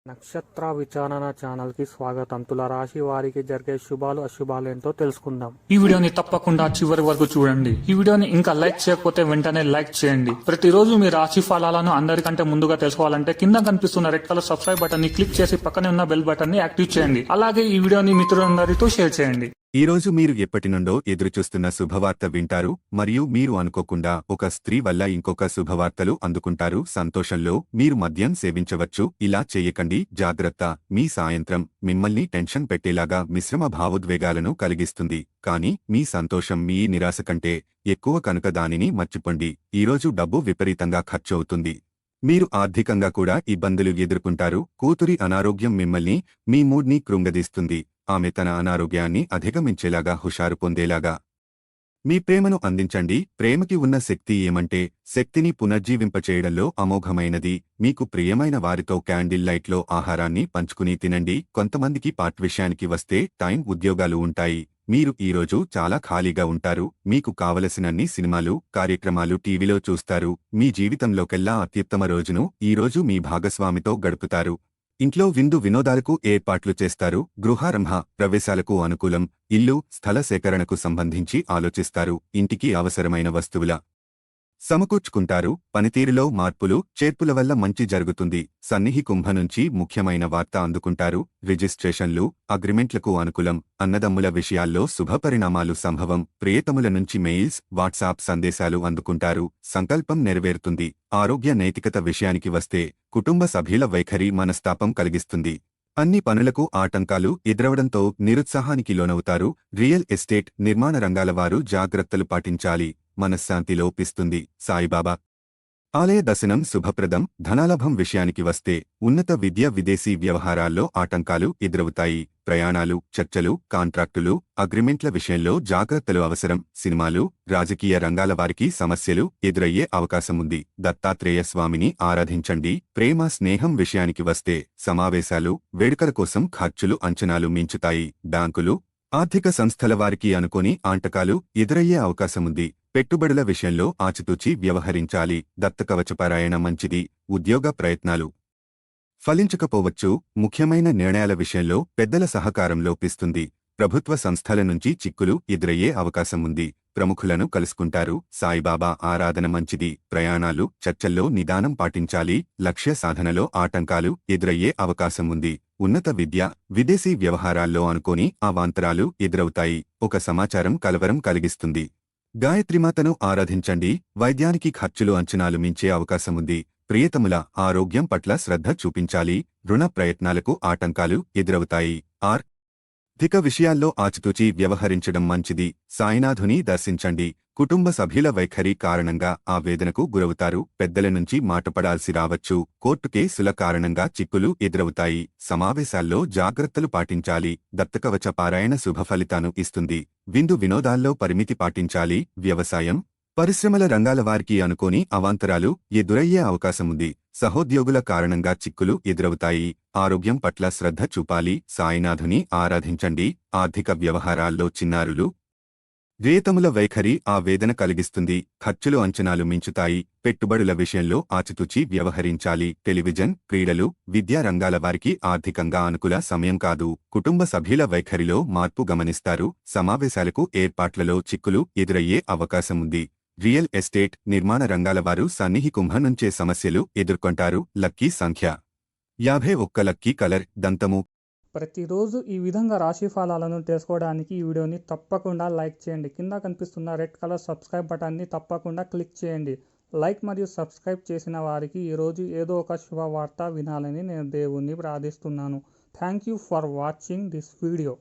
నక్షత్ర విచారణ ఛానల్ కి స్వాగతం. తులారాశి వారికి జరిగే శుభాలు అశుభాలు ఏంటో తెలుసుకుందాం. ఈ వీడియోని తప్పకుండా చివరి వరకు చూడండి. ఈ వీడియోని ఇంకా లైక్ చేయకపోతే వెంటనే లైక్ చేయండి. ప్రతిరోజు మీ రాశి ఫలాలను అందరికంటే ముందుగా తెలుసుకోవాలంటే కింద కనిపిస్తున్న రెడ్ కలర్ సబ్స్క్రైబ్ బటన్ ని క్లిక్ చేసి పక్కనే ఉన్న బెల్ బటన్ ని యాక్టివ్ చేయండి. అలాగే ఈ వీడియోని మిత్రులందరితో షేర్ చేయండి. ఈ రోజు మీరు ఎప్పటి నుండో ఎదురుచూస్తున్న శుభవార్త వింటారు మరియు మీరు అనుకోకుండా ఒక స్త్రీ వల్ల ఇంకొక శుభవార్తలు అందుకుంటారు. సంతోషంలో మీరు మద్యం సేవించవచ్చు. ఇలా చేయకండి, జాగ్రత్త. మీ సాయంత్రం మిమ్మల్ని టెన్షన్ పెట్టేలాగా మిశ్రమ భావోద్వేగాలను కలిగిస్తుంది. కానీ మీ సంతోషం మీ నిరాశ కంటే ఎక్కువ కనుక దానిని మర్చిపోండి. ఈరోజు డబ్బు విపరీతంగా ఖర్చవుతుంది. మీరు ఆర్థికంగా కూడా ఇబ్బందులు ఎదుర్కొంటారు. కూతురి అనారోగ్యం మిమ్మల్ని, మీ మూడ్ని కృంగదీస్తుంది. ఆమె తన అనారోగ్యాన్ని అధిగమించేలాగా హుషారు పొందేలాగా మీ ప్రేమను అందించండి. ప్రేమకి ఉన్న శక్తి ఏమంటే శక్తిని పునర్జీవింపచేయడంలో అమోఘమైనది. మీకు ప్రియమైన వారితో క్యాండిల్ లైట్లో ఆహారాన్ని పంచుకుని తినండి. కొంతమందికి పార్ట్ విషయానికి వస్తే టైం ఉద్యోగాలు ఉంటాయి. మీరు ఈరోజు చాలా ఖాళీగా ఉంటారు. మీకు కావలసినన్ని సినిమాలు, కార్యక్రమాలు టీవీలో చూస్తారు. మీ జీవితంలోకెల్లా అత్యుత్తమ రోజును ఈరోజు మీ భాగస్వామితో గడుపుతారు. ఇంట్లో విందు వినోదాలకు ఏర్పాట్లు చేస్తారు. గృహారంభ ప్రవేశాలకు అనుకూలం. ఇల్లు, స్థల సేకరణకు సంబంధించి ఆలోచిస్తారు. ఇంటికి అవసరమైన వస్తువుల సమకూర్చుకుంటారు. పనితీరులో మార్పులు, చేర్పుల వల్ల మంచి జరుగుతుంది. సన్నిహి కుంభ నుంచి ముఖ్యమైన వార్త అందుకుంటారు. రిజిస్ట్రేషన్లు, అగ్రిమెంట్లకు అనుకూలం. అన్నదమ్ముల విషయాల్లో శుభపరిణామాలు సంభవం. ప్రియతముల నుంచి మెయిల్స్, వాట్సాప్ సందేశాలు అందుకుంటారు. సంకల్పం నెరవేరుతుంది. ఆరోగ్య నైతికత విషయానికి వస్తే కుటుంబ సభ్యుల వైఖరి మనస్తాపం కలిగిస్తుంది. అన్ని పనులకు ఆటంకాలు ఎదురవడంతో నిరుత్సాహానికి లోనవుతారు. రియల్ ఎస్టేట్, నిర్మాణ రంగాల వారు జాగ్రత్తలు పాటించాలి. మనశ్శాంతి లోపిస్తుంది. సాయిబాబా ఆలయ దర్శనం శుభప్రదం. ధనాలాభం విషయానికి వస్తే ఉన్నత విద్య, విదేశీ వ్యవహారాల్లో ఆటంకాలు ఎదురవుతాయి. ప్రయాణాలు, చర్చలు, కాంట్రాక్టులు, అగ్రిమెంట్ల విషయంలో జాగ్రత్తలు అవసరం. సినిమాలు, రాజకీయ రంగాల వారికి సమస్యలు ఎదురయ్యే అవకాశముంది. దత్తాత్రేయ స్వామిని ఆరాధించండి. ప్రేమ, స్నేహం విషయానికి వస్తే సమావేశాలు, వేడుకల కోసం ఖర్చులు అంచనాలు మించుతాయి. బ్యాంకులు, ఆర్థిక సంస్థల వారికి అనుకోని ఆంటకాలు ఎదురయ్యే అవకాశముంది. పెట్టుబడుల విషయంలో ఆచితూచి వ్యవహరించాలి. దత్తకవచపారాయణ మంచిది. ఉద్యోగ ప్రయత్నాలు ఫలించకపోవచ్చు. ముఖ్యమైన నిర్ణయాల విషయంలో పెద్దల సహకారం లోపిస్తుంది. ప్రభుత్వ సంస్థల నుంచి చిక్కులు ఎదురయ్యే అవకాశముంది. ప్రముఖులను కలుసుకుంటారు. సాయిబాబా ఆరాధన మంచిది. ప్రయాణాలు, చర్చల్లో నిదానం పాటించాలి. లక్ష్య సాధనలో ఆటంకాలు ఎదురయ్యే అవకాశముంది. ఉన్నత విద్య, విదేశీ వ్యవహారాల్లో అనుకోని అవాంతరాలు ఎదురవుతాయి. ఒక సమాచారం కలవరం కలిగిస్తుంది. గాయత్రిమాతను ఆరాధించండి. వైద్యానికి ఖర్చులు అంచనాలు మించే అవకాశముంది. ప్రియతముల ఆరోగ్యం పట్ల శ్రద్ధ చూపించాలి. రుణ ప్రయత్నాలకు ఆటంకాలు ఎదురవుతాయి. ఆర్థిక విషయాల్లో ఆచితూచి వ్యవహరించడం మంచిది. సాయినాథుని దర్శించండి. కుటుంబ సభ్యుల వైఖరి కారణంగా ఆవేదనకు గురవుతారు. పెద్దల నుంచి మాటపడాల్సి రావచ్చు. కోర్టు కేసుల కారణంగా చిక్కులు ఎదురవుతాయి. సమావేశాల్లో జాగ్రత్తలు పాటించాలి. దత్తకవచ పారాయణ శుభ ఫలితాను ఇస్తుంది. విందు వినోదాల్లో పరిమితి పాటించాలి. వ్యవసాయం, పరిశ్రమల రంగాల వారికి అనుకోని అవాంతరాలు ఎదురయ్యే అవకాశముంది. సహోద్యోగుల కారణంగా చిక్కులు ఎదురవుతాయి. ఆరోగ్యం పట్ల శ్రద్ధ చూపాలి. సాయినాథుని ఆరాధించండి. ఆర్థిక వ్యవహారాల్లో చిన్నారులు, రేతముల వైఖరి ఆవేదన కలిగిస్తుంది. ఖర్చులు అంచనాలు మించుతాయి. పెట్టుబడుల విషయంలో ఆచితూచి వ్యవహరించాలి. టెలివిజన్, క్రీడలు, విద్యా రంగాల వారికి ఆర్థికంగా అనుకూల సమయం కాదు. కుటుంబ సభ్యుల వైఖరిలో మార్పు గమనిస్తారు. సమావేశాలకు ఏర్పాట్లలో చిక్కులు ఎదురయ్యే అవకాశముంది. రియల్ ఎస్టేట్, నిర్మాణ రంగాల వారు సన్నిహి కుంభ నుంచే సమస్యలు ఎదుర్కొంటారు. లక్కీ సంఖ్య 51. లక్కీ కలర్ దంతము. ప్రతిరోజు ఈ విధంగా రాశి ఫలాలను తెలుసుకోవడానికి ఈ వీడియోని తప్పకుండా లైక్ చేయండి. కింద కనిపిస్తున్న రెడ్ కలర్ సబ్స్క్రైబ్ బటన్ని తప్పకుండా క్లిక్ చేయండి. లైక్ మరియు సబ్స్క్రైబ్ చేసిన వారికి ఈరోజు ఏదో ఒక శుభవార్త వినాలని నేను దేవుణ్ణి ప్రార్థిస్తున్నాను. Thank you for watching this video.